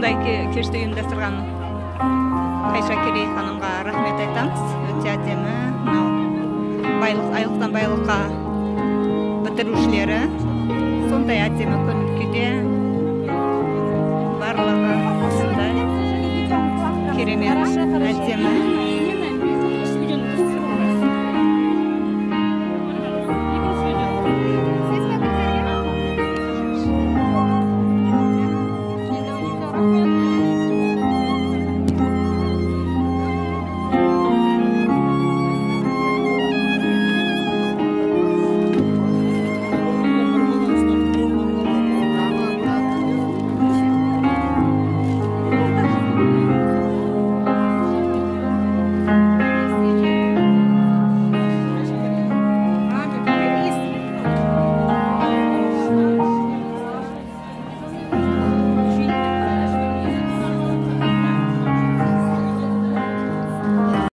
осындай кешті ұйымдастырған Қайша Керей ханымға рахмет айтамыз. Өте әдемі, айлықтан байлыққа бітірушілері сондай әдемі көңіл күйде